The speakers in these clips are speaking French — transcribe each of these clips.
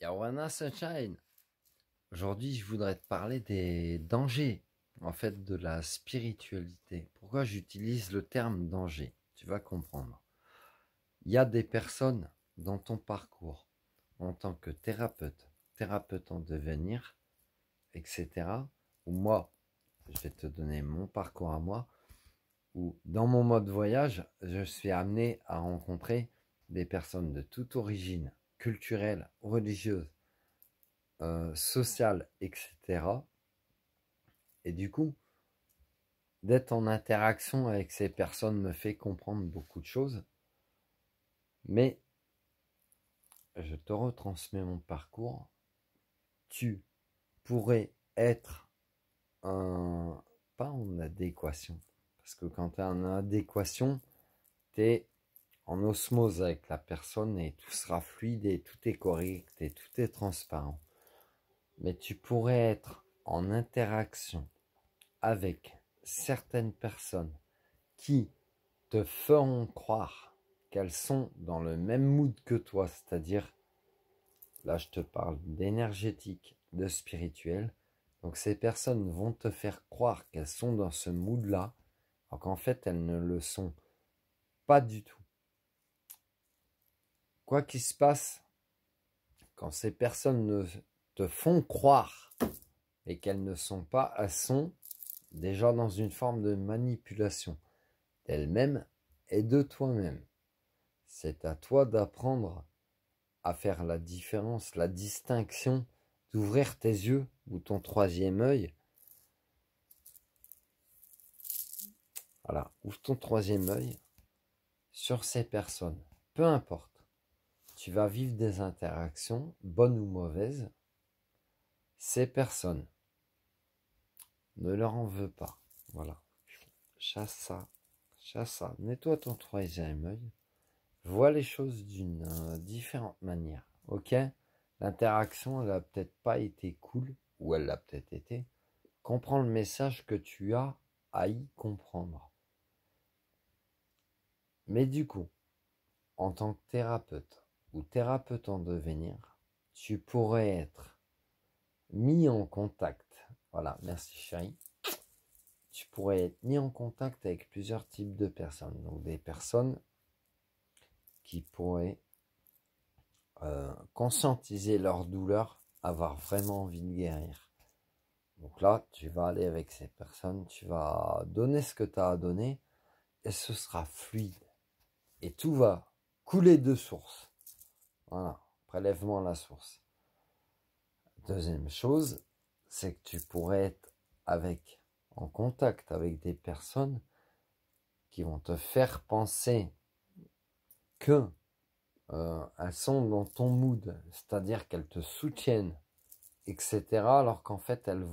Yawana Sunshine. Aujourd'hui, je voudrais te parler des dangers, en fait, de la spiritualité. Pourquoi j'utilise le terme danger? Tu vas comprendre. Il y a des personnes dans ton parcours, en tant que thérapeute, thérapeute en devenir, etc. Ou moi, je vais te donner mon parcours à moi, où dans mon mode voyage, je suis amené à rencontrer des personnes de toute origine, culturelle, religieuse, sociale, etc. Et du coup, d'être en interaction avec ces personnes me fait comprendre beaucoup de choses. Mais je te retransmets mon parcours. Tu pourrais être pas en adéquation. Parce que quand tu es en adéquation, tu es en osmose avec la personne et tout sera fluide et tout est correct et tout est transparent. Mais tu pourrais être en interaction avec certaines personnes qui te feront croire qu'elles sont dans le même mood que toi, c'est-à-dire, là je te parle d'énergétique, de spirituel, donc ces personnes vont te faire croire qu'elles sont dans ce mood-là, alors qu'en fait elles ne le sont pas du tout. Quoi qu'il se passe, quand ces personnes ne te font croire et qu'elles ne sont pas, elles sont déjà dans une forme de manipulation d'elles-mêmes et de toi-même. C'est à toi d'apprendre à faire la différence, la distinction, d'ouvrir tes yeux ou ton troisième œil. Voilà, ouvre ton troisième œil sur ces personnes. Peu importe, tu vas vivre des interactions, bonnes ou mauvaises. Ces personnes, ne leur en veux pas. Voilà, chasse ça, nettoie ton troisième œil. Vois les choses d'une différente manière, ok? L'interaction, elle a peut-être pas été cool, ou elle l'a peut-être été. Comprends le message que tu as à y comprendre. Mais du coup, en tant que thérapeute, ou thérapeute en devenir, tu pourrais être mis en contact, voilà, merci chérie, tu pourrais être mis en contact avec plusieurs types de personnes, donc des personnes qui pourraient conscientiser leur douleur, avoir vraiment envie de guérir. Donc là, tu vas aller avec ces personnes, tu vas donner ce que tu as à donner, et ce sera fluide. Et tout va couler de source. Voilà, prélèvement à la source. Deuxième chose, c'est que tu pourrais être en contact avec des personnes qui vont te faire penser que elles sont dans ton mood, c'est-à-dire qu'elles te soutiennent, etc. Alors qu'en fait, elles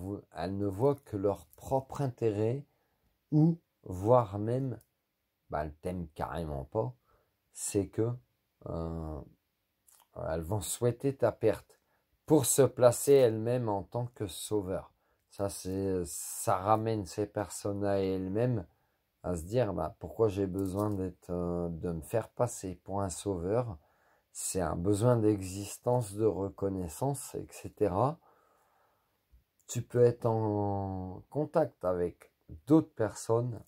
ne voient que leur propre intérêt ou voire même, elles t'aiment carrément pas, c'est que elles vont souhaiter ta perte pour se placer elles-mêmes en tant que sauveur. Ça ramène ces personnes à elles-mêmes à se dire pourquoi j'ai besoin de me faire passer pour un sauveur. C'est un besoin d'existence, de reconnaissance, etc. Tu peux être en contact avec d'autres personnes.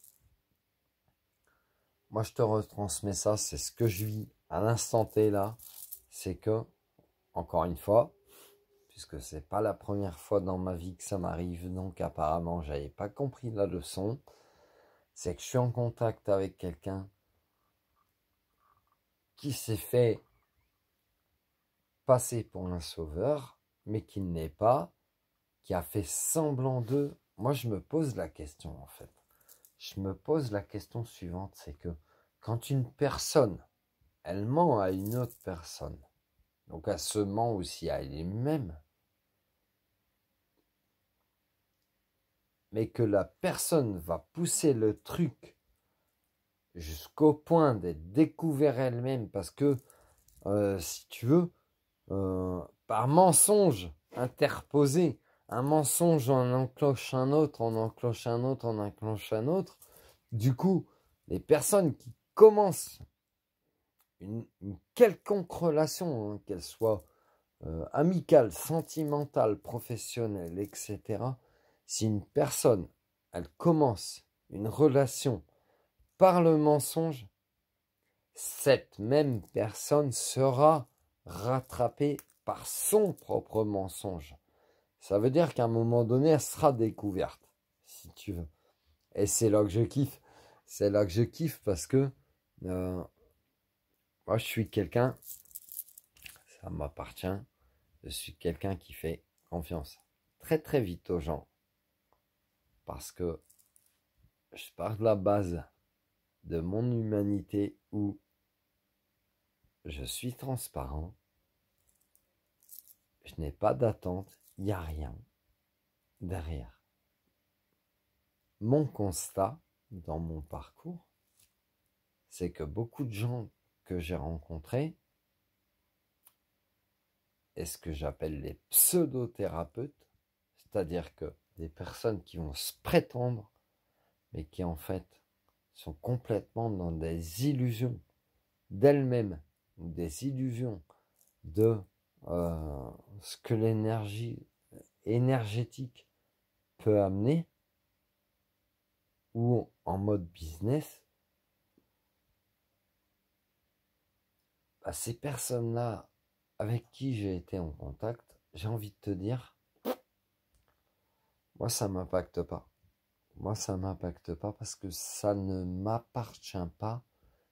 Moi, je te retransmets ça, c'est ce que je vis à l'instant T là. C'est que, encore une fois, puisque c'est pas la première fois dans ma vie que ça m'arrive, donc apparemment, j'avais pas compris la leçon. C'est que je suis en contact avec quelqu'un qui s'est fait passer pour un sauveur, mais qui ne l'est pas, qui a fait semblant d'eux. Moi, je me pose la question, en fait. Je me pose la question suivante, c'est que quand une personne, elle ment à une autre personne, donc elle se ment aussi à elle-même, mais que la personne va pousser le truc jusqu'au point d'être découvert elle-même, parce que, si tu veux, par mensonge interposé, un mensonge en enclenche un autre, en enclenche un autre, en enclenche un autre. Du coup, les personnes qui commencent une quelconque relation, qu'elle soit amicale, sentimentale, professionnelle, etc. Si une personne, elle commence une relation par le mensonge, cette même personne sera rattrapée par son propre mensonge. Ça veut dire qu'à un moment donné, elle sera découverte, si tu veux. Et c'est là que je kiffe. C'est là que je kiffe parce que moi, je suis quelqu'un, ça m'appartient, je suis quelqu'un qui fait confiance très très vite aux gens. Parce que je pars de la base de mon humanité où je suis transparent, je n'ai pas d'attente, il n'y a rien derrière. Mon constat dans mon parcours, c'est que beaucoup de gens que j'ai rencontrés, et ce que j'appelle les pseudothérapeutes, c'est-à-dire que des personnes qui vont se prétendre, mais qui en fait sont complètement dans des illusions d'elles-mêmes, des illusions de ce que l'énergie énergétique peut amener, ou en mode business, bah, ces personnes-là avec qui j'ai été en contact, j'ai envie de te dire, moi ça m'impacte pas. Moi ça m'impacte pas parce que ça ne m'appartient pas.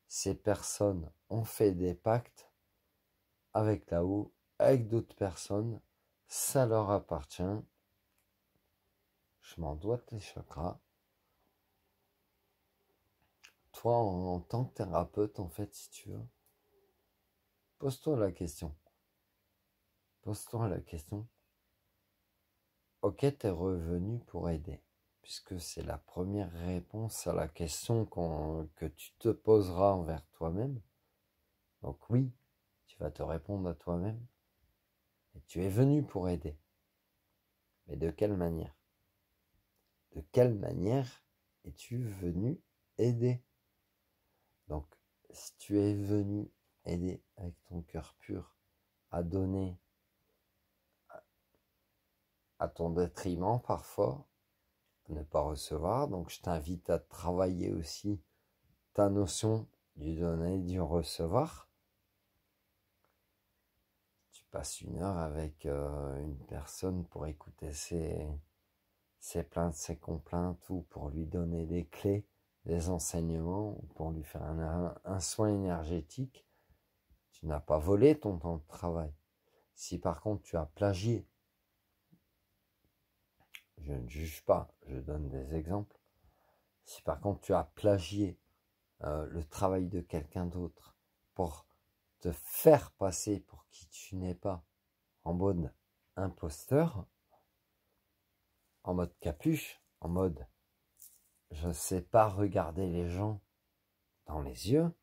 Ces personnes ont fait des pactes avec là-haut, avec d'autres personnes, ça leur appartient. Je m'en dois tes chakras. Toi, en tant que thérapeute, en fait, si tu veux, pose-toi la question. Pose-toi la question. Ok, t'es revenu pour aider, puisque c'est la première réponse à la question que tu te poseras envers toi-même. Donc oui, tu vas te répondre à toi-même. Et tu es venu pour aider. Mais de quelle manière? De quelle manière es-tu venu aider? Donc, si tu es venu aider avec ton cœur pur, à donner à ton détriment parfois, à ne pas recevoir, donc je t'invite à travailler aussi ta notion du donner et du recevoir. Tu passes une heure avec une personne pour écouter ses plaintes, ses complaintes, ou pour lui donner des clés, des enseignements, ou pour lui faire un soin énergétique. Tu n'as pas volé ton temps de travail. Si par contre tu as plagié, je ne juge pas, je donne des exemples. Si par contre tu as plagié le travail de quelqu'un d'autre pour te faire passer pour qui tu n'es pas, en mode imposteur, en mode capuche, en mode je ne sais pas regarder les gens dans les yeux,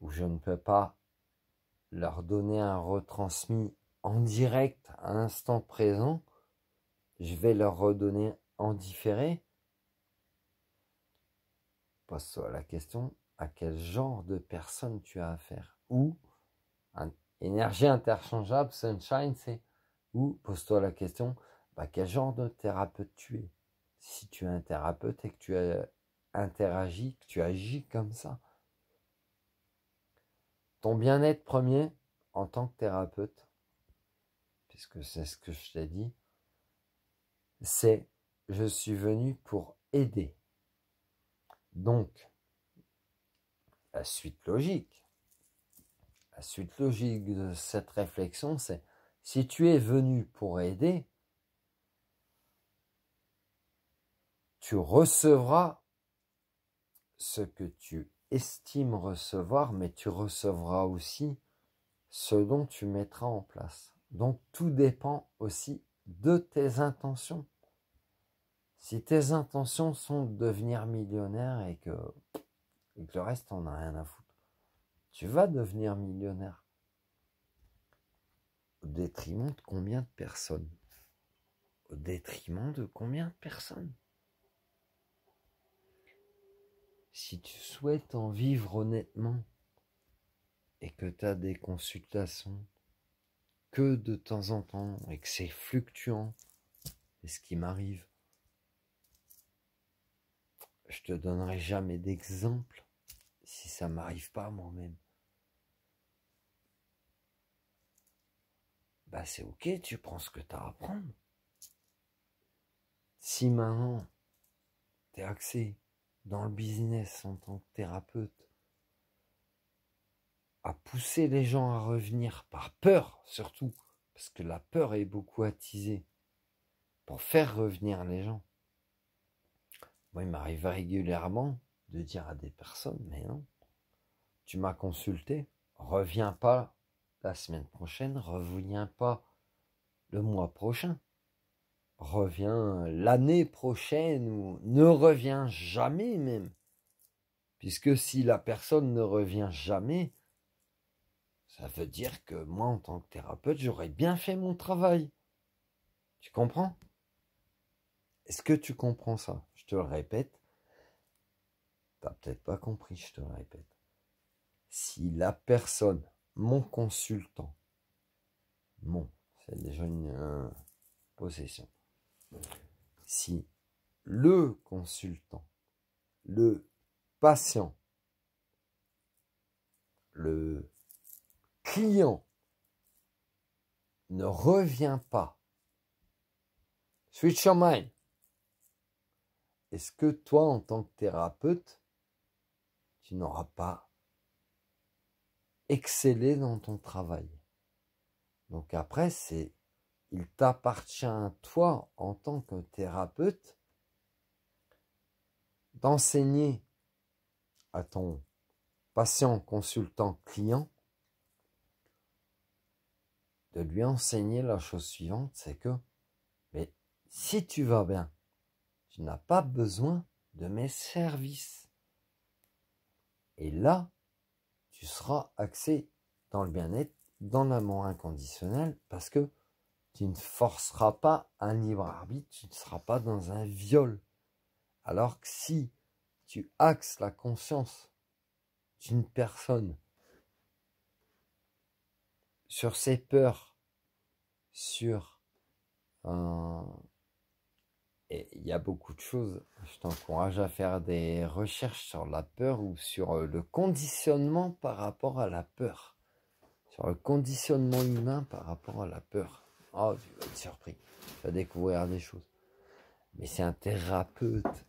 ou je ne peux pas leur donner un retransmis en direct à l'instant présent, je vais leur redonner en différé. Pose-toi la question, à quel genre de personne tu as affaire? Ou, énergie interchangeable, sunshine, c'est, ou pose-toi la question, quel genre de thérapeute tu es? Si tu es un thérapeute et que tu as interagi, que tu agis comme ça. Ton bien-être premier, en tant que thérapeute, puisque c'est ce que je t'ai dit, c'est je suis venu pour aider. Donc, la suite logique de cette réflexion, c'est si tu es venu pour aider, tu recevras ce que tu estimes recevoir, mais tu recevras aussi ce dont tu mettras en place. Donc tout dépend aussi de tes intentions. Si tes intentions sont de devenir millionnaire et que le reste, on n'a rien à foutre, tu vas devenir millionnaire. Au détriment de combien de personnes? Au détriment de combien de personnes? Si tu souhaites en vivre honnêtement et que tu as des consultations, que de temps en temps et que c'est fluctuant, c'est ce qui m'arrive. Je te donnerai jamais d'exemple si ça m'arrive pas moi-même. Bah c'est ok, tu prends ce que tu as à prendre. Si maintenant tu es axé dans le business en tant que thérapeute, à pousser les gens à revenir par peur surtout, parce que la peur est beaucoup attisée pour faire revenir les gens. Moi, il m'arrive régulièrement de dire à des personnes, mais non, tu m'as consulté, reviens pas la semaine prochaine, reviens pas le mois prochain, reviens l'année prochaine ou ne reviens jamais même. Puisque si la personne ne revient jamais, ça veut dire que moi, en tant que thérapeute, j'aurais bien fait mon travail. Tu comprends? Est-ce que tu comprends ça? Je te le répète. T'as peut-être pas compris, je te le répète. Si la personne, mon consultant, c'est déjà une possession. Si le consultant, le patient, le client ne revient pas, switch your mind. Est-ce que toi, en tant que thérapeute, tu n'auras pas excellé dans ton travail? Donc après, il t'appartient à toi, en tant que thérapeute, d'enseigner à ton patient, consultant, client, de lui enseigner la chose suivante, c'est que, mais si tu vas bien, tu n'as pas besoin de mes services. Et là, tu seras axé dans le bien-être, dans l'amour inconditionnel, parce que tu ne forceras pas un libre arbitre, tu ne seras pas dans un viol. Alors que si tu axes la conscience d'une personne sur ses peurs, sur et il y a beaucoup de choses, je t'encourage à faire des recherches sur la peur ou sur le conditionnement par rapport à la peur, sur le conditionnement humain par rapport à la peur. Oh, tu vas être surpris, tu vas découvrir des choses. Mais c'est un thérapeute,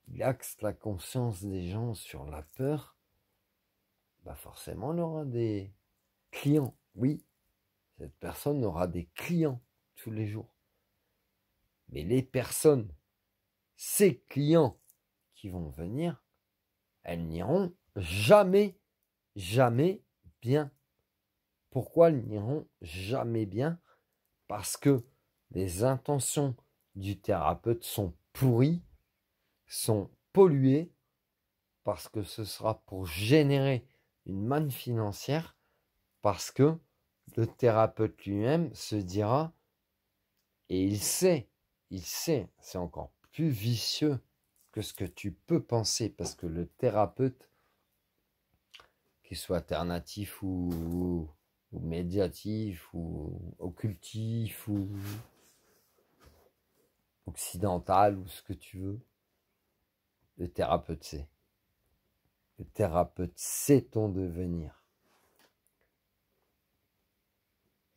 il axe la conscience des gens sur la peur, bah forcément il aura des clients. Oui, cette personne aura des clients tous les jours. Mais les personnes, ces clients qui vont venir, elles n'iront jamais, jamais bien. Pourquoi elles n'iront jamais bien? Parce que les intentions du thérapeute sont pourries, sont polluées, parce que ce sera pour générer une manne financière, parce que le thérapeute lui-même se dira, et il sait, c'est encore plus vicieux que ce que tu peux penser, parce que le thérapeute, qu'il soit alternatif ou médiatif ou occultif ou occidental ou ce que tu veux, le thérapeute sait. Le thérapeute sait ton devenir.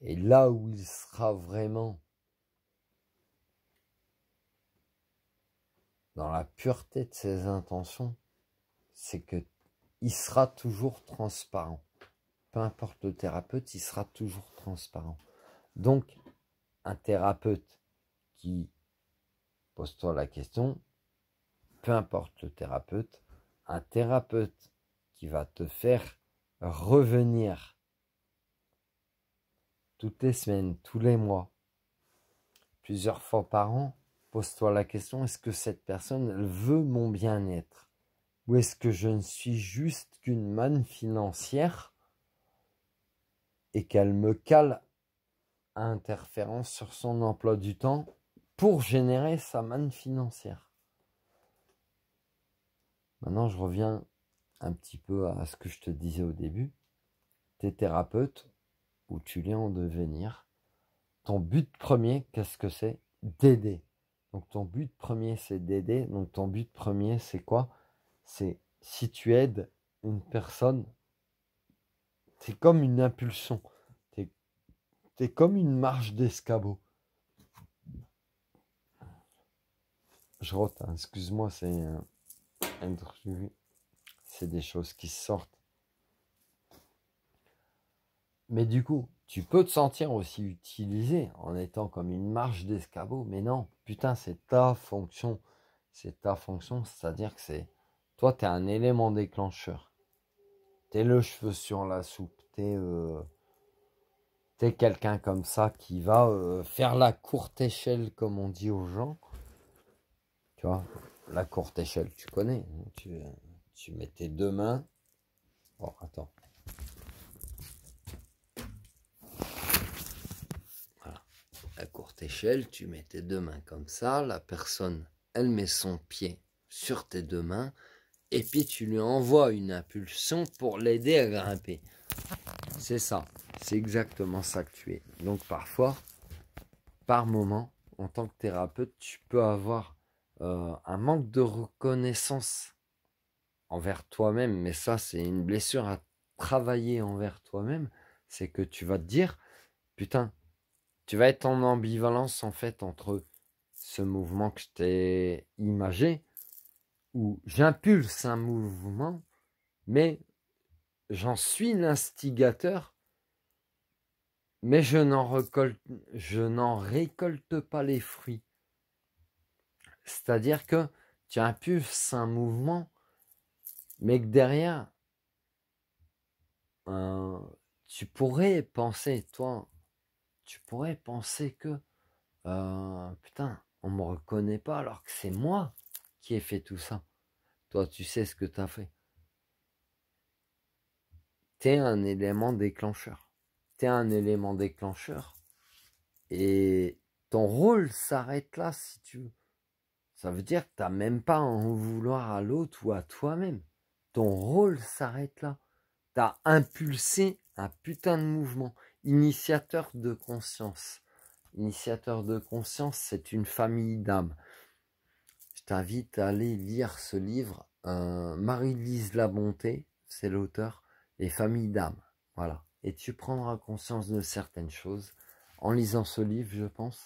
Et là où il sera vraiment dans la pureté de ses intentions, c'est que il sera toujours transparent. Peu importe le thérapeute, il sera toujours transparent. Donc, un thérapeute qui, pose-toi la question, peu importe le thérapeute, un thérapeute qui va te faire revenir toutes les semaines, tous les mois, plusieurs fois par an, pose-toi la question, est-ce que cette personne elle veut mon bien-être? Ou est-ce que je ne suis juste qu'une manne financière et qu'elle me cale à interférence sur son emploi du temps pour générer sa manne financière? Maintenant, je reviens un petit peu à ce que je te disais au début. T'es thérapeute, ou tu l'es en devenir, ton but premier, qu'est-ce que c'est? D'aider. Donc ton but premier, c'est d'aider. Donc ton but premier, c'est quoi? C'est si tu aides une personne, c'est comme une impulsion. C'est comme une marche d'escabeau. Je rote, hein, excuse-moi, c'est des choses qui sortent. Mais du coup, tu peux te sentir aussi utilisé en étant comme une marche d'escabeau. Mais non, putain, c'est ta fonction. C'est ta fonction, c'est-à-dire que toi, tu es un élément déclencheur. Tu es le cheveu sur la soupe. T'es quelqu'un comme ça qui va faire la courte échelle, comme on dit aux gens. Tu vois, la courte échelle, tu connais. Tu mets tes deux mains. Oh, attends. Voilà. La courte échelle, tu mets tes deux mains comme ça. La personne, elle met son pied sur tes deux mains. Et puis tu lui envoies une impulsion pour l'aider à grimper. C'est ça. C'est exactement ça que tu es. Donc parfois, par moment, en tant que thérapeute, tu peux avoir un manque de reconnaissance envers toi-même. Mais ça, c'est une blessure à travailler envers toi-même. C'est que tu vas te dire, putain, tu vas être en ambivalence en fait entre ce mouvement que je t'ai imagé, où j'impulse un mouvement, mais j'en suis l'instigateur, mais je n'en récolte pas les fruits. C'est-à-dire que tu impulses un mouvement, mais que derrière, tu pourrais penser, que, putain, on me reconnaît pas alors que c'est moi qui ai fait tout ça. Toi, tu sais ce que tu as fait. T'es un élément déclencheur. T'es un élément déclencheur. Et ton rôle s'arrête là, si tu veux. Ça veut dire que tu n'as même pas à en vouloir à l'autre ou à toi-même. Ton rôle s'arrête là. Tu as impulsé un putain de mouvement. Initiateur de conscience. Initiateur de conscience, c'est une famille d'âmes. Je t'invite à aller lire ce livre. Marie-Lise Labonté, c'est l'auteur, Les familles d'âmes. Voilà. Et tu prendras conscience de certaines choses en lisant ce livre, je pense.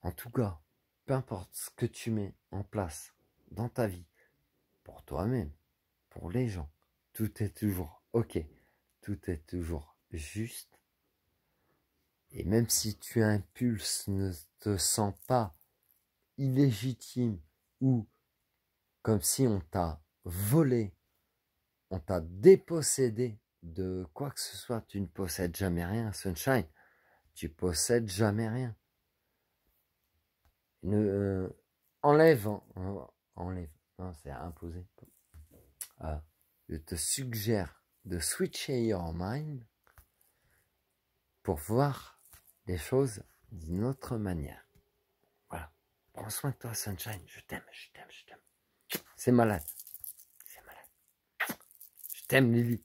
En tout cas, peu importe ce que tu mets en place dans ta vie, pour toi-même, pour les gens, tout est toujours ok, tout est toujours juste. Et même si tu impulses, ne te sens pas illégitime ou comme si on t'a volé, on t'a dépossédé de quoi que ce soit, tu ne possèdes jamais rien, Sunshine, tu possèdes jamais rien. Enlève, non, c'est imposé. Je te suggère de switcher your mind pour voir les choses d'une autre manière. Voilà. Prends soin de toi, Sunshine. Je t'aime, je t'aime, je t'aime. C'est malade. C'est malade. Je t'aime, Lily.